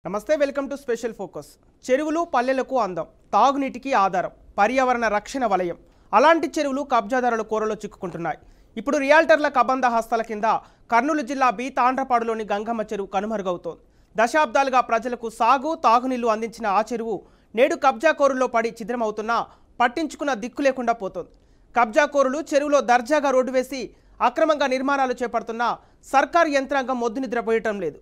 నమస్తే welcome to special focus. చెరువులు పల్లెలకు అందం, తాగునీటికి ఆధారం, పర్యావరణ రక్షణ వలయం. అలాంటి చెరువులు కబ్జాదారుల కోరలో చిక్కుకుంటున్నాయి. ఇప్పుడు రియాల్టర్ల కబంధ హస్తాల కింద కర్నూలు జిల్లా బి తాండ్రపాడులోని గంగమ్మ చెరువు కనుమరుగవుతోంది. దశాబ్దాలుగా ప్రజలకు సాగు తాగునీళ్లు అందించిన ఆ చెరువు నేడు కబ్జాకోరుల్లో పడి చిద్రమవుతున్నా పట్టించుకున్న దిక్కు లేకుండా పోతోంది. కబ్జాకోరులు చెరువులో దర్జాగా రోడ్డు వేసి అక్రమంగా నిర్మాణాలు చేపడుతున్నా సర్కారు యంత్రాంగం మొద్దు నిద్రపోయటం లేదు.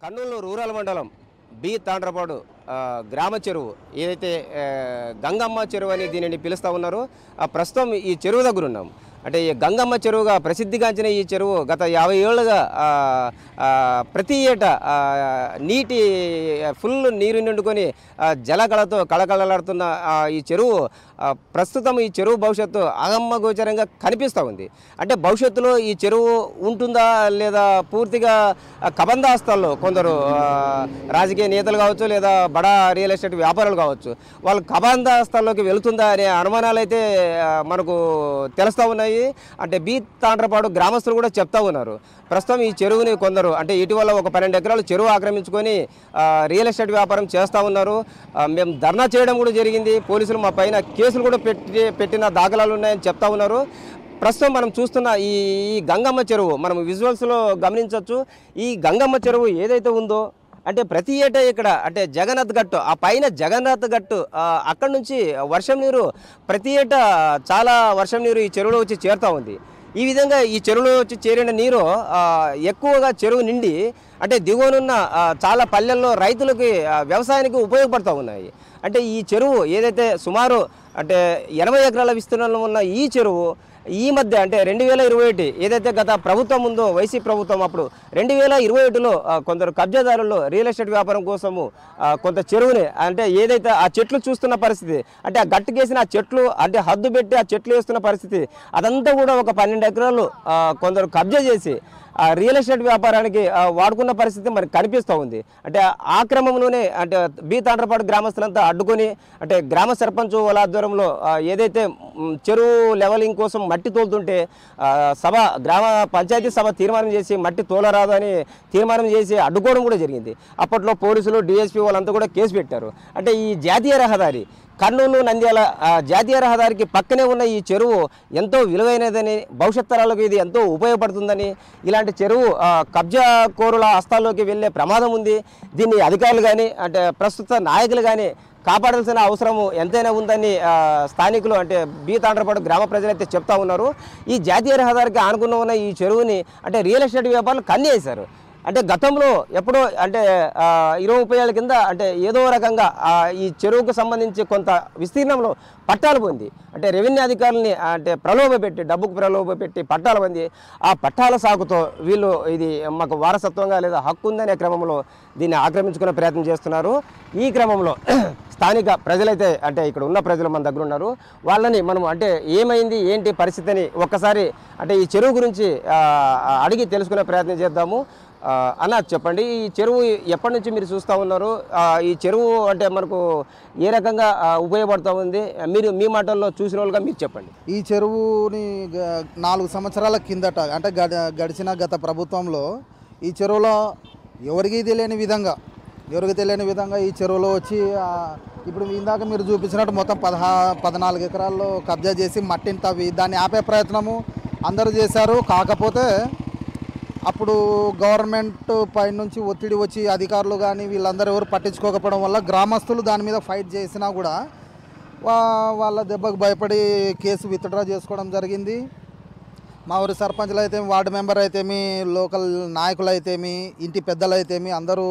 కర్నూలు రూరల్ మండలం బి తాండ్రపాడు గ్రామ చెరువు ఏదైతే గంగమ్మ చెరువు అని దీనిని పిలుస్తూ ఉన్నారో ప్రస్తుతం ఈ చెరువు దగ్గర ఉన్నాం. అంటే ఈ గంగమ్మ చెరువుగా ప్రసిద్ధిగాంచిన ఈ చెరువు గత 50 ఏళ్ళుగా ప్రతి ఏటా నీటి ఫుల్ నీరు నిండుకొని జలకళతో కళకళలాడుతున్న ఈ చెరువు ప్రస్తుతం ఈ చెరువు భవిష్యత్తు అగమ్యగోచరంగా కనిపిస్తూ ఉంది. అంటే భవిష్యత్తులో ఈ చెరువు ఉంటుందా లేదా పూర్తిగా కబంధాస్తాల్లో కొందరు రాజకీయ నేతలు కావచ్చు లేదా బడా రియల్ ఎస్టేట్ వ్యాపారులు కావచ్చు వాళ్ళు కబంధాస్తాల్లోకి వెళుతుందా అనే అనుమానాలు అయితే మనకు తెలుస్తూ ఉన్నాయి. అంటే బి తాండ్రపాడు గ్రామస్తులు కూడా చెప్తా ఉన్నారు. ప్రస్తుతం ఈ చెరువుని కొందరు అంటే ఇటీవల ఒక 12 ఎకరాలు చెరువు ఆక్రమించుకొని రియల్ ఎస్టేట్ వ్యాపారం చేస్తూ ఉన్నారు. మేము ధర్నా చేయడం కూడా జరిగింది. పోలీసులు మా పైన కేసులు కూడా పెట్టిన దాఖలాలు ఉన్నాయని చెప్తా ఉన్నారు. ప్రస్తుతం మనం చూస్తున్న ఈ గంగమ్మ చెరువు మనం విజువల్స్లో గమనించవచ్చు. ఈ గంగమ్మ చెరువు ఏదైతే ఉందో అంటే ప్రతి ఏటా ఇక్కడ అంటే జగన్నాథ్ గట్టు ఆ పైన జగన్నాథ్ గట్టు అక్కడి నుంచి వర్షం నీరు ప్రతి ఏటా చాలా వర్షం నీరు ఈ చెరువులో వచ్చి చేరుతూ ఉంది. ఈ విధంగా ఈ చెరువులో వచ్చి చేరిన నీరు ఎక్కువగా చెరువు నిండి అంటే దిగువనున్న చాలా పల్లెల్లో రైతులకి వ్యవసాయానికి ఉపయోగపడుతూ ఉన్నాయి. అంటే ఈ చెరువు ఏదైతే సుమారు అంటే 80 ఎకరాల విస్తీర్ణంలో ఉన్న ఈ చెరువు ఈ మధ్య అంటే 2021 ఏదైతే గత ప్రభుత్వం ఉందో వైసీపీ ప్రభుత్వం అప్పుడు 2021లో కొందరు కబ్జాదారులు రియల్ ఎస్టేట్ వ్యాపారం కోసము కొంత చెరువుని అంటే ఏదైతే ఆ చెట్లు చూస్తున్న పరిస్థితి అంటే ఆ గట్టుకేసిన ఆ చెట్లు అంటే హద్దు పెట్టి ఆ చెట్లు వేస్తున్న పరిస్థితి అదంతా కూడా ఒక 12 ఎకరాలు కొందరు కబ్జా చేసి రియల్ ఎస్టేట్ వ్యాపారానికి వాడుకున్న పరిస్థితి మనకు కనిపిస్తూ ఉంది. అంటే ఆ క్రమంలోనే అంటే బి తాండ్రపాడు గ్రామస్తులంతా అడ్డుకొని అంటే గ్రామ సర్పంచ్ వాళ్ళ ఆధ్వర్యంలో ఏదైతే చెరువు లెవలింగ్ కోసం మట్టి తోలుతుంటే గ్రామ పంచాయతీ సభ తీర్మానం చేసి మట్టి తోలరాదు అని తీర్మానం చేసి అడ్డుకోవడం కూడా జరిగింది. అప్పట్లో పోలీసులు డిఎస్పీ వాళ్ళంతా కూడా కేసు పెట్టారు. అంటే ఈ జాతీయ రహదారి కర్నూలు నంద్యాల జాతీయ రహదారికి పక్కనే ఉన్న ఈ చెరువు ఎంతో విలువైనదని భవిష్యత్ తరాలకు ఇది ఎంతో ఉపయోగపడుతుందని ఇలాంటి చెరువు కబ్జా కోరుల హస్తాల్లోకి వెళ్ళే ప్రమాదం ఉంది. దీన్ని అధికారులు కానీ అంటే ప్రస్తుత నాయకులు కానీ కాపాడాల్సిన అవసరం ఎంతైనా ఉందని స్థానికులు అంటే బి తాండ్రపాడు గ్రామ ప్రజలైతే చెప్తా ఉన్నారు. ఈ జాతీయ రహదారికి ఆనుకున్న ఉన్న ఈ చెరువుని అంటే రియల్ ఎస్టేట్ వ్యాపారులు కన్నేశారు. అంటే గతంలో ఎప్పుడో అంటే 20-30 ఏళ్ళ కింద అంటే ఏదో రకంగా ఈ చెరువుకు సంబంధించి కొంత విస్తీర్ణంలో పట్టాలు పొంది అంటే రెవెన్యూ అధికారులని అంటే డబ్బుకు ప్రలోభపెట్టి పట్టాలు పొంది ఆ పట్టాల సాగుతో వీళ్ళు ఇది మాకు వారసత్వంగా లేదా హక్కు ఉందనే క్రమంలో దీన్ని ఆక్రమించుకునే ప్రయత్నం చేస్తున్నారు. ఈ క్రమంలో స్థానిక ప్రజలైతే అంటే ఇక్కడ ఉన్న ప్రజలు మన దగ్గర ఉన్నారు. వాళ్ళని మనం అంటే ఏమైంది ఏంటి పరిస్థితి అని ఒక్కసారి అంటే ఈ చెరువు గురించి అడిగి తెలుసుకునే ప్రయత్నం చేద్దాము. అన్న చెప్పండి, ఈ చెరువు ఎప్పటి నుంచి మీరు చూస్తూ ఉన్నారు? ఈ చెరువు అంటే మనకు ఏ రకంగా ఉపయోగపడుతూ ఉంది? మీరు మీ మాటల్లో చూసిన వాళ్ళుగా మీరు చెప్పండి. ఈ చెరువుని 4 సంవత్సరాల కిందట అంటే గడిచిన గత ప్రభుత్వంలో ఈ చెరువులో ఎవరికి తెలియని విధంగా ఈ చెరువులో వచ్చి ఇప్పుడు ఇందాక మీరు చూపించినట్టు మొత్తం 14 ఎకరాల్లో కబ్జా చేసి మట్టిని తవ్వి దాన్ని ఆపే ప్రయత్నము అందరూ చేశారు. కాకపోతే అప్పుడు గవర్నమెంట్ పై నుంచి ఒత్తిడి వచ్చి అధికారులు కానీ వీళ్ళందరూ ఎవరు పట్టించుకోకపోవడం వల్ల గ్రామస్తులు దాని మీద ఫైట్ చేసినా కూడా వాళ్ళ దెబ్బకు భయపడి కేసు విత్డ్రా చేసుకోవడం జరిగింది. మా ఊరి సర్పంచ్లు అయితేమి, వార్డు మెంబర్ అయితేమి, లోకల్ నాయకులు అయితేమి, ఇంటి పెద్దలు అయితేమి అందరూ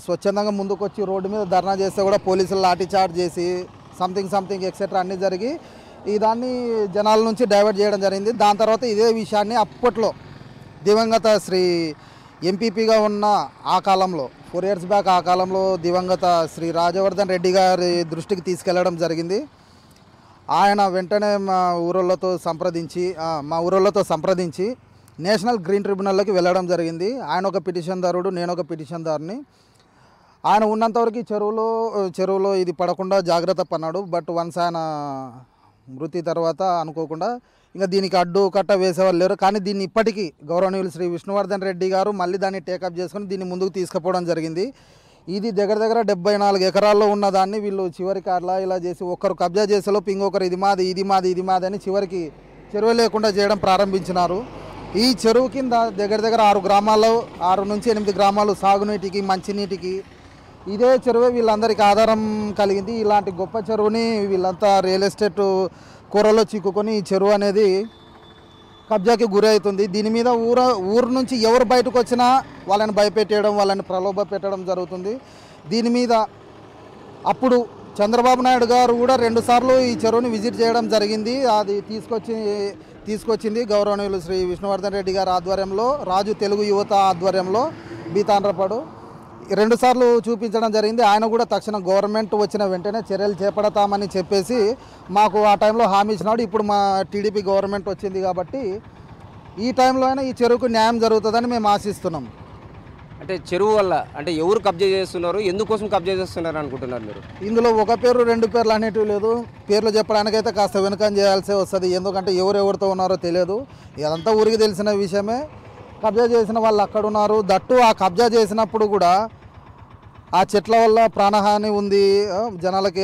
స్వచ్ఛందంగా ముందుకు వచ్చి రోడ్డు మీద ధర్నా చేస్తే కూడా పోలీసులు లాఠీ చార్జ్ చేసి సంథింగ్ ఎక్సెట్రా అన్నీ జరిగి ఈ దాన్ని జనాల నుంచి డైవర్ట్ చేయడం జరిగింది. దాని తర్వాత ఇదే విషయాన్ని అప్పట్లో దివంగత శ్రీ ఎంపీపీగా ఉన్న ఆ కాలంలో 4 years బ్యాక్ ఆ కాలంలో దివంగత శ్రీ రాజవర్ధన్ రెడ్డి గారి దృష్టికి తీసుకెళ్లడం జరిగింది. ఆయన వెంటనే మా ఊరోళ్ళతో సంప్రదించి నేషనల్ గ్రీన్ ట్రిబ్యునల్లోకి వెళ్ళడం జరిగింది. ఆయన ఒక పిటిషన్దారుడు, నేను ఒక పిటిషన్దారుని. ఆయన ఉన్నంతవరకు చెరువులో ఇది పడకుండా జాగ్రత్త పన్నాడు. బట్ వన్స్ ఆయన మృతి తర్వాత అనుకోకుండా ఇంకా దీనికి అడ్డు కట్ట వేసేవాళ్ళు లేరు. కానీ దీన్ని ఇప్పటికీ గౌరవనీయులు శ్రీ విష్ణువర్ధన్ రెడ్డి గారు మళ్ళీ దాన్ని టేకప్ చేసుకొని దీన్ని ముందుకు తీసుకుపోవడం జరిగింది. ఇది దగ్గర 74 ఎకరాల్లో ఉన్నదాన్ని వీళ్ళు చివరికి అలా ఇలా చేసి ఒక్కరు కబ్జా చేసేలోపు ఇంకొకరు ఇది మాది అని చివరికి చెరువు లేకుండా చేయడం ప్రారంభించినారు. ఈ చెరువు కింద దగ్గర 6 నుంచి 8 గ్రామాలు సాగునీటికి, మంచినీటికి ఇదే చెరువే వీళ్ళందరికీ ఆధారం కలిగింది. ఇలాంటి గొప్ప చెరువుని వీళ్ళంతా రియల్ ఎస్టేట్ కూరలో చిక్కుకొని ఈ చెరువు అనేది కబ్జాకి గురి అవుతుంది. దీని మీద ఊరు నుంచి ఎవరు బయటకు వచ్చినా వాళ్ళని భయపెట్టేయడం, వాళ్ళని ప్రలోభ పెట్టడం జరుగుతుంది. దీని మీద అప్పుడు చంద్రబాబు నాయుడు గారు కూడా 2 సార్లు ఈ చెరువుని విజిట్ చేయడం జరిగింది. అది తీసుకొచ్చింది గౌరవనీయులు శ్రీ విష్ణువర్ధన్ రెడ్డి గారి ఆధ్వర్యంలో, రాజు తెలుగు యువత ఆధ్వర్యంలో బీతాండ్రపాడు 2 సార్లు చూపించడం జరిగింది. ఆయన కూడా తక్షణ గవర్నమెంట్ వచ్చిన వెంటనే చర్యలు చేపడతామని చెప్పేసి మాకు ఆ టైంలో హామీ ఇచ్చినాడు. ఇప్పుడు మా టీడీపీ గవర్నమెంట్ వచ్చింది కాబట్టి ఈ టైంలో అయినా ఈ చెరువుకు న్యాయం జరుగుతుందని మేము ఆశిస్తున్నాం. అంటే చెరువు వల్ల అంటే ఎవరు కబ్జా చేస్తున్నారు, ఎందుకోసం కబ్జా చేస్తున్నారు అనుకుంటున్నారు మీరు? ఇందులో ఒక పేరు 2 పేర్లు అనేటివి లేదు. పేర్లు చెప్పడానికైతే కాస్త వెనుకం చేయాల్సి వస్తుంది. ఎందుకంటే ఎవరెవరితో ఉన్నారో తెలియదు. ఇదంతా ఊరికి తెలిసిన విషయమే. కబ్జా చేసిన వాళ్ళు అక్కడ ఉన్నారు. దట్టు ఆ కబ్జా చేసినప్పుడు కూడా ఆ చెట్ల వల్ల ప్రాణహాని ఉంది, జనాలకి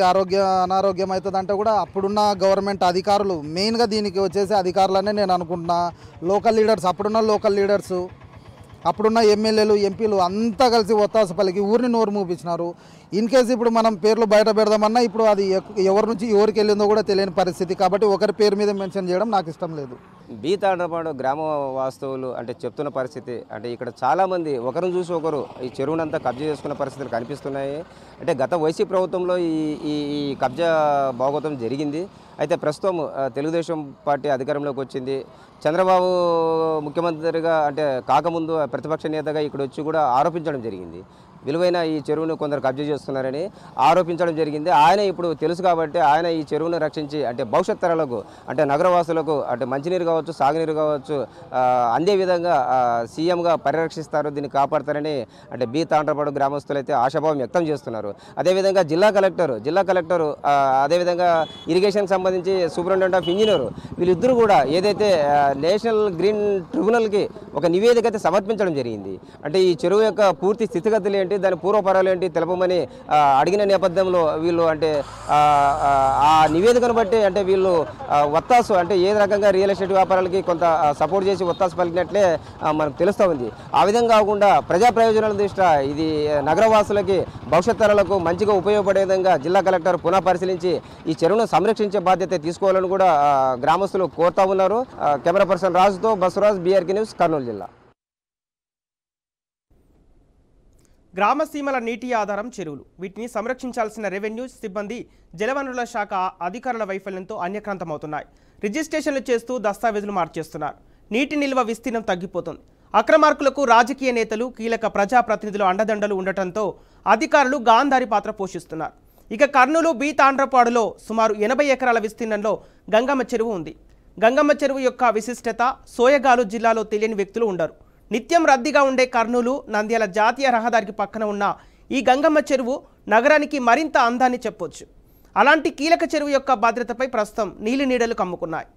అనారోగ్యం అవుతుంది అంటే కూడా అప్పుడున్న గవర్నమెంట్ అధికారులు, మెయిన్గా దీనికి వచ్చేసి అధికారులనే నేను అనుకుంటున్నా. అప్పుడున్న లోకల్ లీడర్సు, అప్పుడున్న ఎమ్మెల్యేలు, ఎంపీలు అంతా కలిసి ఒత్తాస పలికి ఊరిని నోరు మూపించినారు. ఇన్ కేసు ఇప్పుడు మనం పేర్లు బయట పెడదామన్నా ఇప్పుడు అది ఎవరి నుంచి ఎవరికి వెళ్ళిందో కూడా తెలియని పరిస్థితి. కాబట్టి ఒకరి పేరు మీద మెన్షన్ చేయడం నాకు ఇష్టం లేదు. బీతాండ్రపాడు గ్రామ వాస్తవులు అంటే చెప్తున్న పరిస్థితి అంటే ఇక్కడ చాలామంది ఒకరిని చూసి ఒకరు ఈ చెరువునంతా కబ్జా చేసుకున్న పరిస్థితులు కనిపిస్తున్నాయి. అంటే గత వైసీపీ ప్రభుత్వంలో ఈ కబ్జా భాగోతం జరిగింది. అయితే ప్రస్తుతం తెలుగుదేశం పార్టీ అధికారంలోకి వచ్చింది. చంద్రబాబు ముఖ్యమంత్రిగా అంటే కాకముందు ప్రతిపక్ష నేతగా ఇక్కడ వచ్చి కూడా ఆరోపించడం జరిగింది. విలువైన ఈ చెరువును కొందరు కబ్జా చేస్తున్నారని ఆరోపించడం జరిగింది. ఆయన ఇప్పుడు తెలుసు కాబట్టి ఆయన ఈ చెరువును రక్షించి అంటే భవిష్యత్ తరాలకు అంటే నగరవాసులకు అంటే మంచినీరు కావచ్చు, సాగునీరు కావచ్చు అందే విధంగా సీఎంగా పరిరక్షిస్తారు, దీన్ని కాపాడతారని అంటే బీతాండ్రపాడు గ్రామస్తులు అయితే ఆశాభావం వ్యక్తం చేస్తున్నారు. అదేవిధంగా జిల్లా కలెక్టర్ అదేవిధంగా ఇరిగేషన్కి సంబంధించి సూపరింటెండెంట్ ఆఫ్ ఇంజనీర్ వీళ్ళిద్దరూ కూడా ఏదైతే నేషనల్ గ్రీన్ ట్రిబ్యునల్కి ఒక నివేదిక అయితే సమర్పించడం జరిగింది. అంటే ఈ చెరువు యొక్క పూర్తి స్థితిగతులు ఏంటి, దాని పూర్వపరాలు ఏంటి తెలపమని అడిగిన నేపథ్యంలో వీళ్ళు అంటే ఆ నివేదికను బట్టి అంటే వీళ్ళు ఒత్తాసు అంటే ఏ రకంగా రియల్ ఎస్టేట్ వ్యాపారాలకి కొంత సపోర్ట్ చేసి ఒత్తాసు పలికినట్లే మనకు తెలుస్తూ ఉంది. ఆ విధంగా కాకుండా ప్రజా ప్రయోజనాల దృష్ట్యా ఇది నగరవాసులకి భవిష్యత్ తరాలకు మంచిగా ఉపయోగపడే విధంగా జిల్లా కలెక్టర్ పునః పరిశీలించి ఈ చెరువును సంరక్షించే బాధ్యత తీసుకోవాలని కూడా గ్రామస్తులు కోరుతా ఉన్నారు. కెమెరా పర్సన్ రాజుతో బసవరాజ్, బీఆర్కే న్యూస్, కర్నూలు జిల్లా. గ్రామసీమల నీటి ఆధారం చెరువులు. వీటిని సంరక్షించాల్సిన రెవెన్యూ సిబ్బంది, జలవనరుల శాఖ అధికారుల వైఫల్యంతో అన్యక్రాంతమవుతున్నాయి. రిజిస్ట్రేషన్లు చేస్తూ దస్తావేజులు మార్చేస్తున్నారు. నీటి నిల్వ విస్తీర్ణం తగ్గిపోతుంది. అక్రమార్కులకు రాజకీయ నేతలు, కీలక ప్రజాప్రతినిధులు అండదండలు ఉండటంతో అధికారులు గాంధారి పాత్ర పోషిస్తున్నారు. ఇక కర్నూలు బీతాండ్రపాడులో సుమారు 80 ఎకరాల విస్తీర్ణంలో గంగమ్మ చెరువు ఉంది. గంగమ్మ చెరువు యొక్క విశిష్టత సోయగాలు జిల్లాలో తెలియని వ్యక్తులు ఉండరు. నిత్యం రద్దీగా ఉండే కర్నూలు నంద్యాల జాతీయ రహదారికి పక్కన ఉన్న ఈ గంగమ్మ చెరువు నగరానికి మరింత అందాన్ని చెప్పొచ్చు. అలాంటి కీలక చెరువు యొక్క భద్రతపై ప్రస్తుతం నీలినీడలు కమ్ముకున్నాయి.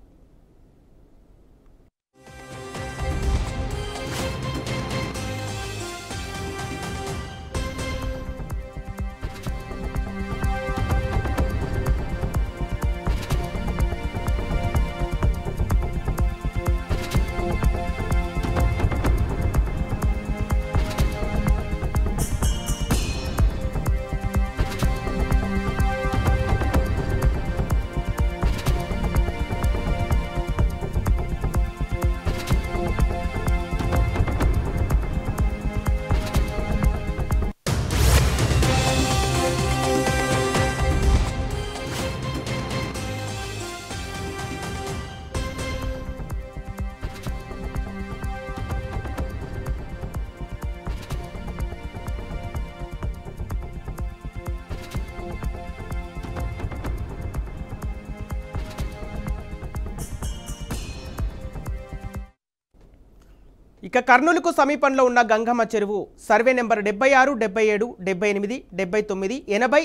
ఇక కర్నూలుకు సమీపంలో ఉన్న గంగమ్మ చెరువు సర్వే నెంబర్ 76, 77, 78, 79,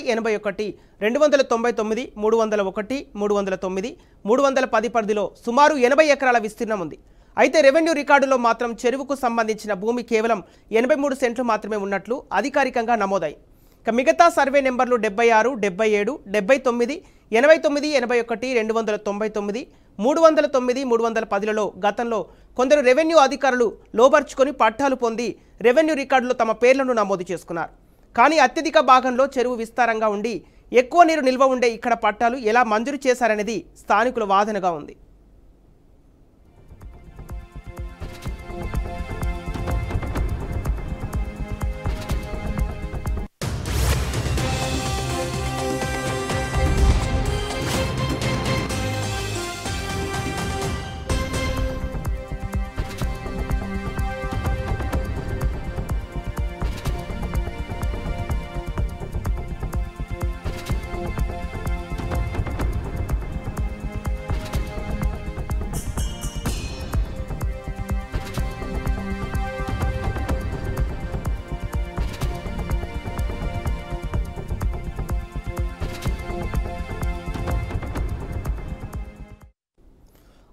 80, 81, 299, 301, 309, 310 పరిధిలో సుమారు 80 ఎకరాల విస్తీర్ణం ఉంది. అయితే రెవెన్యూ రికార్డులో మాత్రం చెరువుకు సంబంధించిన భూమి కేవలం 83 సెంట్లు మాత్రమే ఉన్నట్లు అధికారికంగా నమోదైంది. ఇక మిగతా సర్వే నెంబర్లు 76, 77, 79, 89, 81, 299, 309, 310లలో గతంలో కొందరు రెవెన్యూ అధికారులు లోబర్చుకొని పట్టాలు పొంది రెవెన్యూ రికార్డులో తమ పేర్లను నమోదు చేసుకున్నారు. కానీ అత్యధిక భాగంలో చెరువు విస్తారంగా ఉండి ఎక్కువ నీరు నిల్వ ఉండే ఇక్కడ పట్టాలు ఎలా మంజూరు చేశారనేది స్థానికుల వాదనగా ఉంది.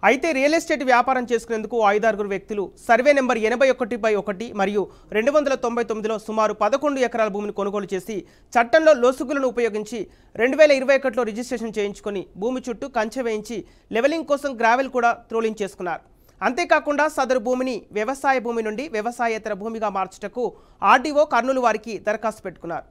అయితే రియల్ ఎస్టేట్ వ్యాపారం చేసుకునేందుకు 5-6 వ్యక్తులు సర్వే నెంబర్ 81/1 మరియు 299లో సుమారు 11 ఎకరాల భూమిని కొనుగోలు చేసి చట్టంలో లోసుగులను ఉపయోగించి 2021లో రిజిస్ట్రేషన్ చేయించుకొని భూమి చుట్టూ కంచె వేయించి లెవెలింగ్ కోసం గ్రావెల్ కూడా త్రోలించేసుకున్నారు. అంతేకాకుండా సదరు భూమిని వ్యవసాయ భూమి నుండి వ్యవసాయేతర భూమిగా మార్చుటకు ఆర్డీఓ కర్నూలు వారికి దరఖాస్తు పెట్టుకున్నారు.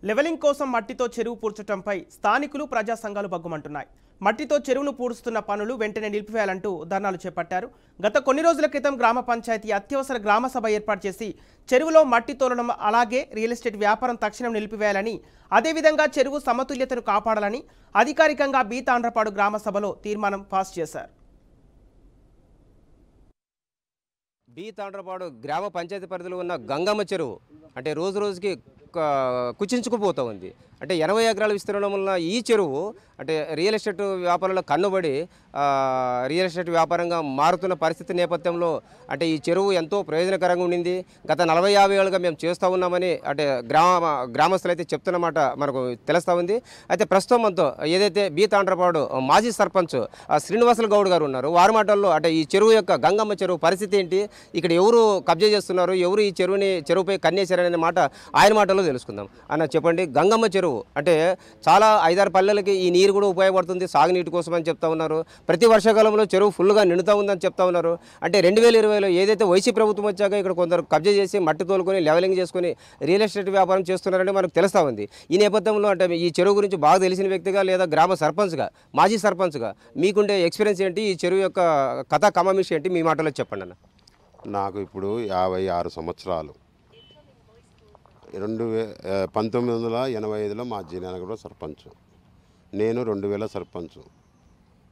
లెవెలింగ్ కోసం మట్టితో చెరువు పూడ్చడంపై స్థానికులు ప్రజా సంఘాలు బగ్గుమంటున్నాయి. మట్టితో చెరువును పూడుస్తున్న పనులు వెంటనే నిలిపివేయాలంటూ ధర్నాలు చేపట్టారు. గత కొన్ని రోజుల క్రితం గ్రామ పంచాయతీ అత్యవసర గ్రామ సభ ఏర్పాటు చేసి చెరువులో మట్టి తోలడం అలాగే రియల్ ఎస్టేట్ వ్యాపారం తక్షణం నిలిపివేయాలని, అదేవిధంగా చెరువు సమతుల్యతను కాపాడాలని అధికారికంగా బి తాండ్రపాడు గ్రామ సభలో తీర్మానం పాస్ చేశారు. బి తాండ్రపాడు గ్రామ పంచాయతీ పరిధిలో ఉన్న గంగమ్మ చెరువు అంటే రోజు రోజుకి కుచించుకుపోతూ ఉంది. అంటే 80 ఎకరాల విస్తీర్ణం ఉన్న ఈ చెరువు అంటే రియల్ ఎస్టేట్ వ్యాపారంలో కన్నుబడి రియల్ ఎస్టేట్ వ్యాపారంగా మారుతున్న పరిస్థితి నేపథ్యంలో అంటే ఈ చెరువు ఎంతో ప్రయోజనకరంగా ఉండింది. గత 40-50 ఏళ్ళుగా మేము చేస్తూ ఉన్నామని అంటే గ్రామస్తులు అయితే చెప్తున్నమాట మనకు తెలుస్తూ ఉంది. అయితే ప్రస్తుతం మనతో ఏదైతే బి తాండ్రపాడు మాజీ సర్పంచ్ శ్రీనివాసులు గౌడ్ గారు ఉన్నారు. వారి మాటల్లో అంటే ఈ చెరువు యొక్క గంగమ్మ చెరువు పరిస్థితి ఏంటి, ఇక్కడ ఎవరు కబ్జా చేస్తున్నారు, ఎవరు ఈ చెరువుపై కన్నేశారనే మాట ఆయన మాటల్లో తెలుసుకుందాం. అన్న చెప్పండి, గంగమ్మ చెరువు అంటే చాలా 5-6 పల్లెలకి ఈ నీరు కూడా ఉపయోగపడుతుంది సాగునీటి కోసం అని చెప్తా ఉన్నారు. ప్రతి వర్షాకాలంలో చెరువు ఫుల్గా నిండుతూ ఉందని చెప్తా ఉన్నారు. అంటే 2020లో ఏదైతే వైసీ ప్రభుత్వం వచ్చాక ఇక్కడ కొందరు కబ్జా చేసి మట్టి తోలుకొని లెవెలింగ్ చేసుకొని రియల్ ఎస్టేట్ వ్యాపారం చేస్తున్నారని మనకు తెలుస్తూ ఉంది. ఈ నేపథ్యంలో అంటే ఈ చెరువు గురించి బాగా తెలిసిన వ్యక్తిగా లేదా గ్రామ సర్పంచ్గా మాజీ సర్పంచ్గా మీకుండే ఎక్స్పీరియన్స్ ఏంటి, ఈ చెరువు యొక్క కథా కమామిషి ఏంటి, మీ మాటలో చెప్పండి అన్న. నాకు ఇప్పుడు 56 సంవత్సరాలు. 1985లో మా జీనగర్లో సర్పంచ్, నేను 2000 సర్పంచ్.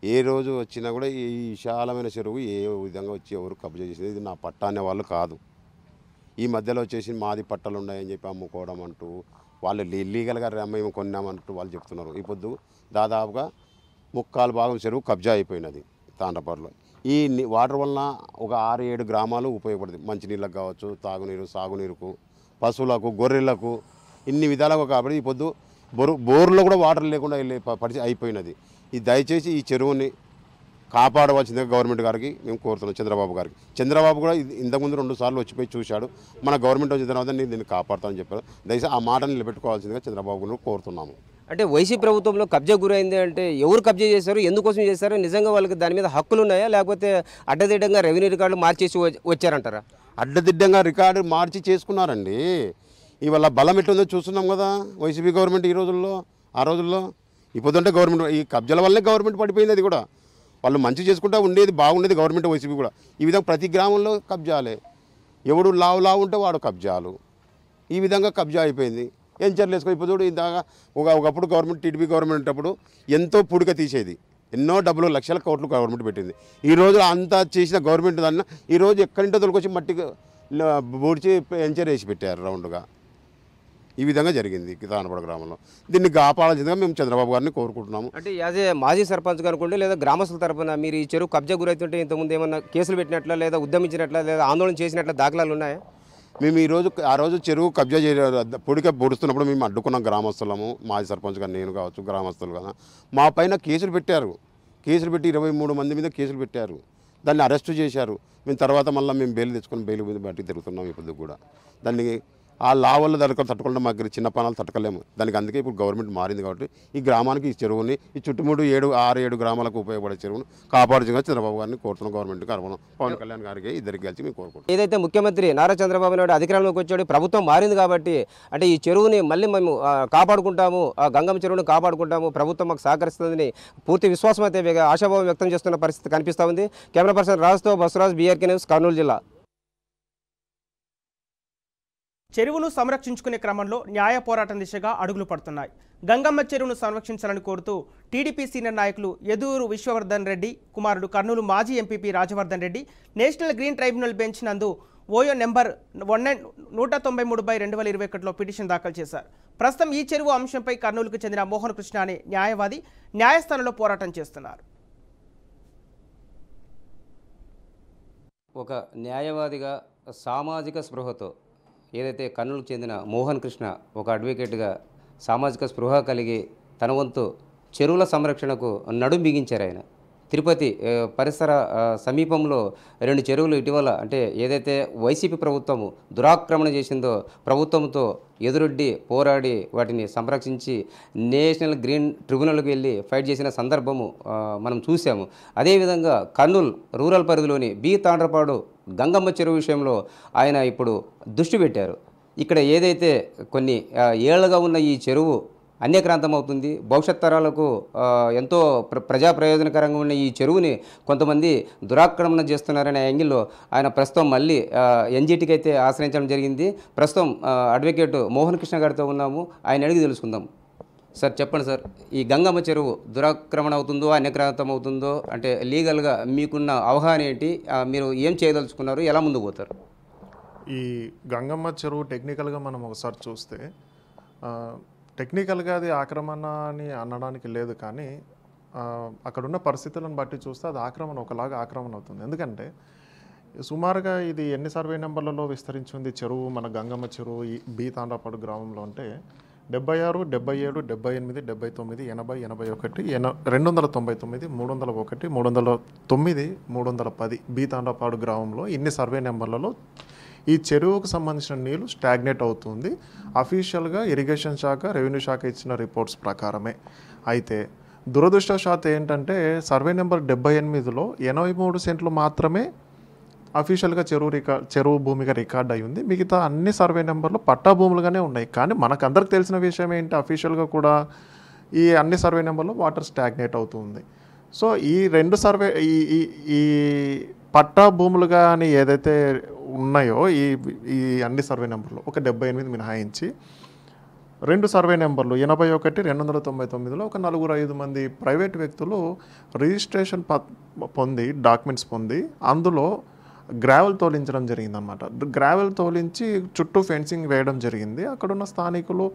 ఏ రోజు వచ్చినా కూడా ఈ విశాలమైన చెరువు ఏ విధంగా వచ్చి ఎవరు కబ్జా చేసేది, ఇది నా పట్టా అనే వాళ్ళు కాదు. ఈ మధ్యలో వచ్చేసి మాది పట్టాలు ఉన్నాయని చెప్పి అమ్ముకోవడం అంటూ వాళ్ళు ఇల్లీగల్గా మేము కొన్నామంటూ వాళ్ళు చెప్తున్నారు. ఈ పొద్దు దాదాపుగా 3/4 భాగం చెరువు కబ్జా అయిపోయినది తాండ్రపాడులో. వాటర్ వలన ఒక 6-7 గ్రామాలు ఉపయోగపడుతుంది. మంచినీళ్ళకు కావచ్చు, తాగునీరు, సాగునీరుకు, పశువులకు, గొర్రెలకు, ఇన్ని విధాలుగా. కాబట్టి ఈ పొద్దు బోర్లో కూడా వాటర్ లేకుండా పరిస్థితి అయిపోయినది. ఈ దయచేసి ఈ చెరువుని కాపాడవలసిందిగా గవర్నమెంట్ గారికి మేము కోరుతున్నాం, చంద్రబాబు గారికి. చంద్రబాబు కూడా ఇంతకుముందు 2 సార్లు వచ్చిపోయి చూశాడు. మన గవర్నమెంట్ వచ్చిన తర్వాత నేను దీన్ని కాపాడుతానని చెప్పారు. దయచేసి ఆ మాటను నిలబెట్టుకోవాల్సిందిగా చంద్రబాబు గారిని కోరుతున్నాము. అంటే వైసీపీ ప్రభుత్వంలో కబ్జా గురైంది అంటే ఎవరు కబ్జా చేశారు, ఎందుకోసం చేశారు, నిజంగా వాళ్ళకి దాని మీద హక్కులు ఉన్నాయా, లేకపోతే అడ్డదిడ్డంగా రెవెన్యూ రికార్డులు మార్చేసి వచ్చారంటారా? అడ్డదిడ్డంగా రికార్డు మార్చి చేసుకున్నారండి. ఇవాళ బలం ఎట్లుందో చూస్తున్నాం కదా వైసీపీ గవర్నమెంట్ ఈ రోజుల్లో. ఆ రోజుల్లో ఇప్పుడంటే గవర్నమెంట్ ఈ కబ్జాల వల్లే గవర్నమెంట్ పడిపోయింది. అది కూడా వాళ్ళు మంచి చేసుకుంటూ ఉండేది, బాగుండేది గవర్నమెంట్ వైసీపీ కూడా. ఈ విధంగా ప్రతి గ్రామంలో కబ్జాలే. ఎవడు లావు ఉంటే వాడు కబ్జాలు. ఈ విధంగా కబ్జా అయిపోయింది. ఎంచర్లు వేసుకో. ఇప్పుడు చూడు, ఇందాక ఒకప్పుడు గవర్నమెంట్ టీడీపీ గవర్నమెంట్ అప్పుడు ఎంతో పూడిక తీసేది, ఎన్నో డబ్బులు, లక్షల కోట్లు గవర్నమెంట్ పెట్టింది. ఈరోజు అంతా చేసిన గవర్నమెంట్ దాన్ని ఈరోజు ఎక్కడింటో తొలకొచ్చి మట్టి బూడ్చి ఎంచర్ వేసి పెట్టారు రౌండ్గా. ఈ విధంగా జరిగింది తాండ్రపాడు గ్రామంలో. దీన్ని కాపాడాల్సిందిగా మేము చంద్రబాబు గారిని కోరుకుంటున్నాము. అంటే యాజ్ ఏ మాజీ సర్పంచ్ అనుకోండి, లేదా గ్రామస్తుల తరఫున మీరు ఈ చెరువు కబ్జా గురైతుంటే ఇంతకుముందు ఏమన్నా కేసులు పెట్టినట్ల, లేదా ఉద్యమించినట్ల, లేదా ఆందోళన చేసినట్ల దాఖలాలు ఉన్నాయా? మేము ఆ రోజు చెరువు కబ్జా పొడిక పొడుస్తున్నప్పుడు మేము అడ్డుకున్న గ్రామస్తులము, మాజీ సర్పంచ్ గారు, నేను కావచ్చు, గ్రామస్తులు కదా, మా పైన కేసులు పెట్టారు. కేసులు పెట్టి 23 మంది మీద కేసులు పెట్టారు. దాన్ని అరెస్టు చేశారు. మేము తర్వాత మళ్ళీ మేము బెయిల్ తెచ్చుకొని బెయిల్ మీద బయటికి తిరుగుతున్నాం. ఇప్పుడు కూడా దాన్ని ఆ లావల్లో తట్టుకోవడం మాకు చిన్న పనాలు తట్టుకోలేము. దానికి అందుకే ఇప్పుడు గవర్నమెంట్ మారింది. కాబట్టి ఈ గ్రామానికి ఈ చెరువుని, ఈ చుట్టుముట్టు 6-7 గ్రామాలకు ఉపయోగపడే చెరువును కాపాడుగా చంద్రబాబు గారిని కోరుతున్నాం. గవర్నమెంట్కి అర్పణం, పవన్ కళ్యాణ్ గారికి ఇద్దరికి కలిసి మేము కోరుకుంటాం. ఏదైతే ముఖ్యమంత్రి నారా చంద్రబాబు నాయుడు అధికారంలోకి వచ్చాడు, ప్రభుత్వం మారింది కాబట్టి అంటే ఈ చెరువుని మళ్ళీ మేము కాపాడుకుంటాము, ఆ గంగమ్మ చెరువుని కాపాడుకుంటాము, ప్రభుత్వం మాకు సహకరిస్తుందని పూర్తి విశ్వాసం అయితే ఆశాభావం వ్యక్తం చేస్తున్న పరిస్థితి కనిపిస్తూ ఉంది. కెమెరా పర్సన్ రాజుతో బసవరాజ్, BRK న్యూస్, కర్నూలు జిల్లా. చెరువును సంరక్షించుకునే క్రమంలో న్యాయ పోరాటం దిశగా అడుగులు పడుతున్నాయి. గంగమ్మ చెరువును సంరక్షించాలని కోరుతూ టీడీపీ సీనియర్ నాయకులు యదూరు విశ్వవర్ధన్ రెడ్డి కుమారుడు కర్నూలు మాజీ MPP Rajavardhan Reddy national Green tribunal bench నందు ఓయో నెంబర్ 193/2021లో పిటిషన్ దాఖలు చేశారు. ప్రస్తుతం ఈ చెరువు అంశంపై కర్నూలుకు చెందిన మోహన్ కృష్ణ అనే న్యాయవాది న్యాయస్థానంలో పోరాటం చేస్తున్నారు. ఒక న్యాయవాదిగా సామాజిక స్పృహతో ఏదైతే కర్నూలుకు చెందిన మోహన్ కృష్ణ ఒక అడ్వకేట్గా సామాజిక స్పృహ కలిగి తన వంతు చెరువుల సంరక్షణకు నడుం బిగించారు. ఆయన తిరుపతి పరిసర సమీపంలో 2 చెరువులు ఇటీవల అంటే ఏదైతే వైసీపీ ప్రభుత్వము దురాక్రమణ చేసిందో ప్రభుత్వంతో ఎదురొడ్డి పోరాడి వాటిని సంరక్షించి నేషనల్ గ్రీన్ ట్రిబ్యునల్కి వెళ్ళి ఫైట్ చేసిన సందర్భము మనం చూసాము. అదేవిధంగా కర్నూలు రూరల్ పరిధిలోని తాండ్రపాడు గంగమ్మ చెరువు విషయంలో ఆయన ఇప్పుడు దృష్టి పెట్టారు. ఇక్కడ ఏదైతే కొన్ని ఏళ్లుగా ఉన్న ఈ చెరువు అన్యక్రాంతం అవుతుంది, భవిష్యత్ తరాలకు ఎంతో ప్రజా ప్రయోజనకరంగా ఉన్న ఈ చెరువుని కొంతమంది దురాక్రమణ చేస్తున్నారనే యాంగిల్లో ఆయన ప్రస్తుతం మళ్ళీ NGTకి అయితే ఆశ్రయించడం జరిగింది. ప్రస్తుతం అడ్వకేట్ మోహన్ కృష్ణ గారితో ఉన్నాము, ఆయన అడిగి తెలుసుకుందాం. సార్ చెప్పండి సార్, ఈ గంగమ్మ చెరువు దురాక్రమణ అవుతుందో అన్యక్రాంతం అవుతుందో అంటే లీగల్గా మీకున్న అవగాహన ఏంటి, మీరు ఏం చేయదలుచుకున్నారు, ఎలా ముందుకు పోతారు? ఈ గంగమ్మ చెరువు టెక్నికల్గా మనం ఒకసారి చూస్తే టెక్నికల్గా అది ఆక్రమణ అని అనడానికి లేదు, కానీ అక్కడున్న పరిస్థితులను బట్టి చూస్తే అది ఆక్రమణ ఒకలాగా ఆక్రమణ అవుతుంది. ఎందుకంటే సుమారుగా ఇది ఎన్ని సర్వే నెంబర్లలో విస్తరించింది చెరువు, మన గంగమ్మ చెరువు ఈ తాండ్రపాడు గ్రామంలో అంటే 76, 77, 78, 79, 80, 81, 299, 301, 309, 310 తాండ్రపాడు గ్రామంలో ఇన్ని సర్వే నెంబర్లలో ఈ చెరువుకు సంబంధించిన నీళ్లు స్టాగ్నేట్ అవుతుంది. అఫీషియల్గా ఇరిగేషన్ శాఖ, రెవెన్యూ శాఖ ఇచ్చిన రిపోర్ట్స్ ప్రకారమే. అయితే దురదృష్టవశాత్తు ఏంటంటే సర్వే నెంబర్ 78లో 83 సెంట్లు మాత్రమే అఫీషియల్గా చెరువు భూమిగా రికార్డ్ అయి ఉంది. మిగతా అన్ని సర్వే నెంబర్లు పట్టా భూములుగానే ఉన్నాయి. కానీ మనకు అందరికి తెలిసిన విషయం ఏంటి, అఫీషియల్గా కూడా ఈ అన్ని సర్వే నెంబర్లో వాటర్ స్టాగ్నేట్ అవుతుంది. సో ఈ 2 సర్వే ఈ పట్టా భూములుగా అని ఏదైతే ఉన్నాయో ఈ అన్ని సర్వే నెంబర్లు ఒక 78 మినహాయించి 2 సర్వే నెంబర్లు 81, 299లో ఒక 4-5 మంది ప్రైవేట్ వ్యక్తులు రిజిస్ట్రేషన్ పొంది డాక్యుమెంట్స్ పొంది అందులో గ్రావెల్ తోలించడం జరిగిందనమాట. గ్రావెల్ తోలించి చుట్టూ ఫెన్సింగ్ వేయడం జరిగింది. అక్కడున్న స్థానికులు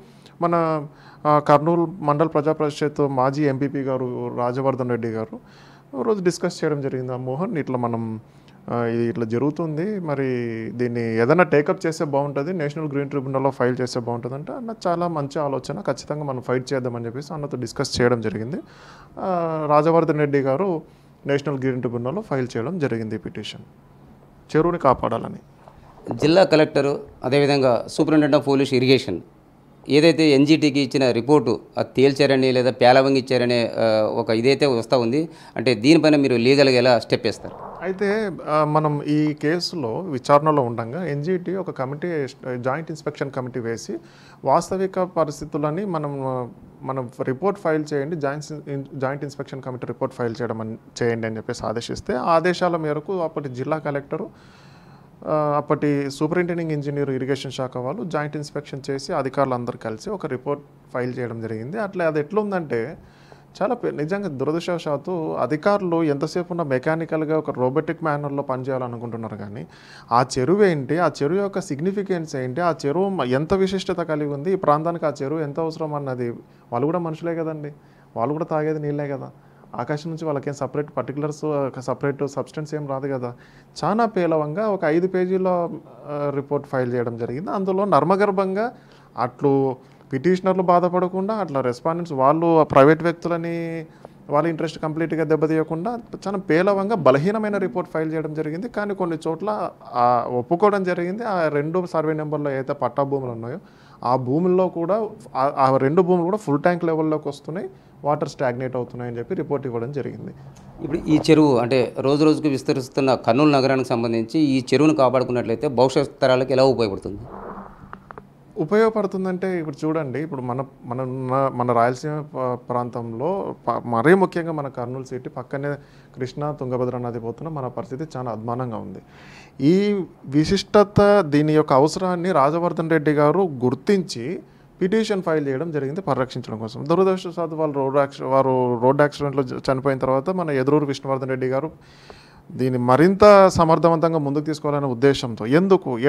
మన కర్నూలు మండల ప్రజా పరిషత్ మాజీ ఎంపీపీ గారు రాజవర్ధన్ రెడ్డి గారు ఒక రోజు డిస్కస్ చేయడం జరిగింది. మోహన్ ఇట్లా మనం ఇది ఇట్లా జరుగుతుంది, మరి దీన్ని ఏదైనా టేకప్ చేస్తే బాగుంటుంది, నేషనల్ గ్రీన్ ట్రిబ్యునల్లో ఫైల్ చేస్తే బాగుంటుంది అంటే అన్న చాలా మంచి ఆలోచన, ఖచ్చితంగా మనం ఫైట్ చేద్దామని చెప్పేసి అన్నతో డిస్కస్ చేయడం జరిగింది. రాజవర్ధన్ రెడ్డి గారు నేషనల్ గ్రీన్ ట్రిబ్యునల్లో ఫైల్ చేయడం జరిగింది ఈ పిటిషన్, చెరువుని కాపాడాలని. జిల్లా కలెక్టరు అదేవిధంగా సూపరింటెండెంట్ ఆఫ్ పోలీస్ ఇరిగేషన్ ఏదైతే ఎన్జీటీకి ఇచ్చిన రిపోర్టు అది తేల్చారని లేదా పేలవంగిచ్చారనే ఒక ఇదైతే వస్తూ ఉంది, అంటే దీనిపైన మీరు లీగల్గా ఎలా స్టెప్ వేస్తారు? అయితే మనం ఈ కేసులో విచారణలో ఉండగా ఎన్జీటీ ఒక కమిటీ, జాయింట్ ఇన్స్పెక్షన్ కమిటీ వేసి వాస్తవిక పరిస్థితులని మనం రిపోర్ట్ ఫైల్ చేయండి, joint inspection committee report file చేయండి అని చెప్పేసి ఆదేశిస్తే, ఆ ఆదేశాల మేరకు అప్పటి జిల్లా కలెక్టరు అప్పటి సూపరింటెండింగ్ ఇంజనీర్ ఇరిగేషన్ శాఖ వాళ్ళు జాయింట్ ఇన్స్పెక్షన్ చేసి అధికారులు అందరూ కలిసి ఒక రిపోర్ట్ ఫైల్ చేయడం జరిగింది. అట్లా అది ఎట్లుందంటే చాలా నిజంగా దురదృష్టవశాత్తు అధికారులు ఎంతసేపు ఉన్న మెకానికల్గా ఒక రోబోటిక్ మేనర్లో పనిచేయాలనుకుంటున్నారు, కానీ ఆ చెరువు ఏంటి, ఆ చెరువు యొక్క సిగ్నిఫికెన్స్ ఏంటి, ఆ చెరువు ఎంత విశిష్టత కలిగి ఉంది, ఈ ప్రాంతానికి ఆ చెరువు ఎంత అవసరం అన్నది, వాళ్ళు కూడా మనుషులే కదండి, వాళ్ళు కూడా తాగేది నీళ్ళే కదా, ఆకాశం నుంచి వాళ్ళకేం సపరేట్ పర్టికులర్స్ సపరేట్ సబ్స్టెన్స్ ఏం రాదు కదా. చాలా పేలవంగా ఒక 5 పేజీల రిపోర్ట్ ఫైల్ చేయడం జరిగింది. అందులో నర్మగర్భంగా అట్లు పిటిషనర్లు బాధపడకుండా, అట్లా రెస్పాండెంట్స్ వాళ్ళు ప్రైవేట్ వ్యక్తులని వాళ్ళ ఇంట్రెస్ట్ కంప్లీట్గా దెబ్బతీయకుండా చాలా పేలవంగా బలహీనమైన రిపోర్ట్ ఫైల్ చేయడం జరిగింది. కానీ కొన్ని చోట్ల ఒప్పుకోవడం జరిగింది. ఆ 2 సర్వే నెంబర్లో ఏదైతే పట్టా భూములు ఉన్నాయో ఆ భూముల్లో కూడా ఆ 2 భూములు కూడా ఫుల్ ట్యాంక్ లెవెల్లోకి వస్తున్నాయి, వాటర్ స్టాగ్నేట్ అవుతున్నాయని చెప్పి రిపోర్ట్ ఇవ్వడం జరిగింది. ఇప్పుడు ఈ చెరువు అంటే రోజు రోజుకు విస్తరిస్తున్న కర్నూలు నగరానికి సంబంధించి ఈ చెరువును కాపాడుకున్నట్లయితే భవిష్యత్ తరాలకు ఎలా ఉపయోగపడుతుంది? ఉపయోగపడుతుందంటే ఇప్పుడు చూడండి, ఇప్పుడు మన రాయలసీమ ప్రాంతంలో మరీ ముఖ్యంగా మన కర్నూలు సిటీ పక్కనే కృష్ణా తుంగభద్ర నది పోతున్న మన పరిస్థితి చాలా అధ్వానంగా ఉంది. ఈ విశిష్టత దీని యొక్క అవసరాన్ని రాజవర్ధన్ రెడ్డి గారు గుర్తించి పిటిషన్ ఫైల్ చేయడం జరిగింది పరిరక్షించడం కోసం. దురదృష్టవశాత్తు వారు రోడ్ యాక్సిడెంట్లో చనిపోయిన తర్వాత మన ఎదురూరు విష్ణువర్ధన్ రెడ్డి గారు దీన్ని మరింత సమర్థవంతంగా ముందుకు తీసుకోవాలనే ఉద్దేశంతో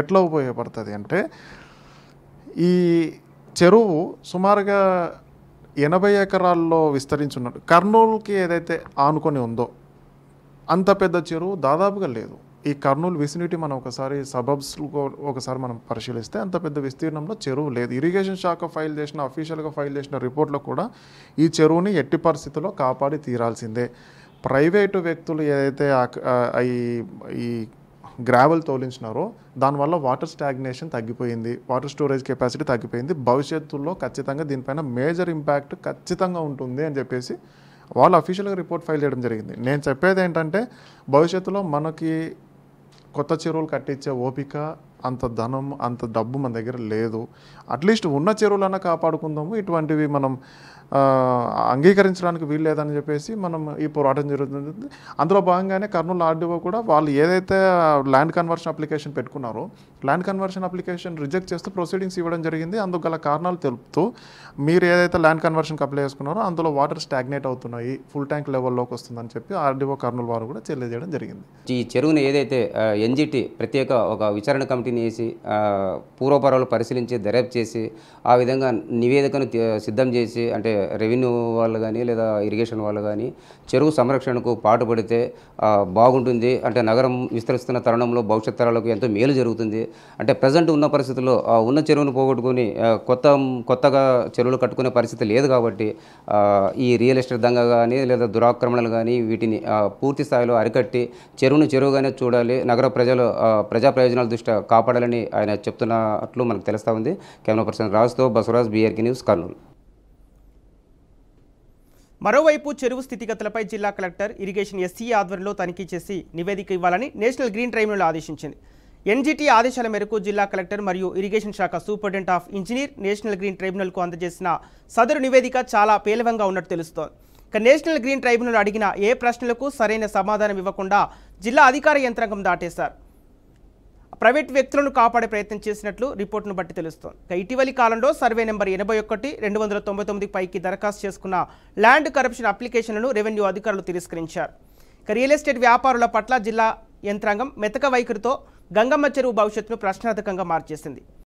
ఎట్లా ఉపయోగపడుతుంది అంటే, ఈ చెరువు సుమారుగా 80 ఎకరాల్లో విస్తరించున్నట్టు కర్నూలుకి ఏదైతే ఆనుకొని ఉందో అంత పెద్ద చెరువు దాదాపుగా లేదు. ఈ కర్నూలు విసినిటీ మనం ఒకసారి ఒకసారి మనం పరిశీలిస్తే అంత పెద్ద విస్తీర్ణంలో చెరువు లేదు. ఇరిగేషన్ శాఖ ఫైల్ చేసిన అఫీషియల్గా ఫైల్ చేసిన రిపోర్ట్లో కూడా ఈ చెరువుని ఎట్టి పరిస్థితుల్లో కాపాడి తీరాల్సిందే. ప్రైవేటు వ్యక్తులు ఏదైతే ఈ గ్రావెల్ తోలించినారో దానివల్ల వాటర్ స్టాగ్నేషన్ తగ్గిపోయింది, వాటర్ స్టోరేజ్ కెపాసిటీ తగ్గిపోయింది. భవిష్యత్తులో ఖచ్చితంగా దీనిపైన మేజర్ ఇంపాక్ట్ ఖచ్చితంగా ఉంటుంది అని చెప్పేసి వాళ్ళు అఫీషియల్గా రిపోర్ట్ ఫైల్ చేయడం జరిగింది. నేను చెప్పేది ఏంటంటే, భవిష్యత్తులో మనకి కొత్త చెరువులు కట్టించే ఓపిక, అంత ధనం, అంత డబ్బు మన దగ్గర లేదు. అట్లీస్ట్ ఉన్న చెరువులన్నా కాపాడుకుందాము, ఇటువంటివి మనం అంగీకరించడానికి వీలు లేదని చెప్పేసి మనం ఈ పోరాటం జరుగుతుంది. అందులో భాగంగానే కర్నూలు ఆర్డీఓ కూడా వాళ్ళు ఏదైతే ల్యాండ్ కన్వర్షన్ అప్లికేషన్ పెట్టుకున్నారో ల్యాండ్ కన్వర్షన్ అప్లికేషన్ రిజెక్ట్ చేస్తూ ప్రొసీడింగ్స్ ఇవ్వడం జరిగింది. అందుకు గల కారణాలు తెలుపుతూ, మీరు ఏదైతే ల్యాండ్ కన్వర్షన్కి అప్లై చేసుకున్నారో అందులో వాటర్ స్టాగ్నేట్ అవుతున్నాయి, ఫుల్ ట్యాంక్ లెవెల్లోకి వస్తుందని చెప్పి ఆర్డీఓ కర్నూలు వారు కూడా తెలియజేయడం జరిగింది. ఈ చెరువును ఏదైతే ఎన్జిటి ప్రత్యేక ఒక విచారణ కమిటీని వేసి పూర్వపరాలు పరిశీలించి దర్యాప్తు చేసి ఆ విధంగా నివేదికను సిద్ధం చేసి, అంటే రెవెన్యూ వాళ్ళు కానీ లేదా ఇరిగేషన్ వాళ్ళు కానీ చెరువు సంరక్షణకు పాటుపడితే బాగుంటుంది. అంటే నగరం విస్తరిస్తున్న తరుణంలో భవిష్యత్ తరాలకు ఎంతో మేలు జరుగుతుంది. అంటే ప్రజెంట్ ఉన్న పరిస్థితుల్లో ఉన్న చెరువును పోగొట్టుకొని కొత్తగా చెరువులు కట్టుకునే పరిస్థితి లేదు. కాబట్టి ఈ రియల్ ఎస్టేట్ దంగ కానీ లేదా దురాక్రమణలు కానీ వీటిని పూర్తి స్థాయిలో అరికట్టి చెరువును చెరువుగానే చూడాలి, నగర ప్రజా ప్రయోజనాల దృష్ట్యా కాపాడాలని ఆయన చెప్తున్నట్లు మనకు తెలుస్తూ ఉంది. కెమెరా పర్సన్ రాజుతో బసవరాజ్, BRK న్యూస్, కర్నూలు. మరోవైపు చెరువు స్థితిగతులపై జిల్లా కలెక్టర్ ఇరిగేషన్ SCA ఆధ్వర్యంలో తనిఖీ చేసి నివేదిక ఇవ్వాలని నేషనల్ గ్రీన్ ట్రైబ్యునల్ ఆదేశించింది. ఎన్జిటి ఆదేశాల మేరకు జిల్లా కలెక్టర్ మరియు ఇరిగేషన్ శాఖ superintendent of engineer National Green ట్రైబ్యునల్కు అందజేసిన సదరు నివేదిక చాలా పేలవంగా ఉన్నట్టు తెలుస్తోంది. ఇక నేషనల్ గ్రీన్ ట్రైబ్యునల్ అడిగిన ఏ ప్రశ్నలకు సరైన సమాధానం ఇవ్వకుండా జిల్లా అధికార యంత్రాంగం దాటేశారు. ప్రైవేట్ వ్యక్తులను కాపాడే ప్రయత్నం చేసినట్లు రిపోర్టును బట్టి తెలుస్తోంది. ఇటీవలి కాలంలో సర్వే నెంబర్ 81-299 పైకి దరఖాస్తు చేసుకున్న ల్యాండ్ కరప్షన్ అప్లికేషన్లను రెవెన్యూ అధికారులు తిరస్కరించారు. రియల్ ఎస్టేట్ వ్యాపారుల పట్ల జిల్లా యంత్రాంగం మెతక వైఖరితో గంగమ్మ చెరువు భవిష్యత్తును ప్రశ్నార్థకంగా మార్చేసింది.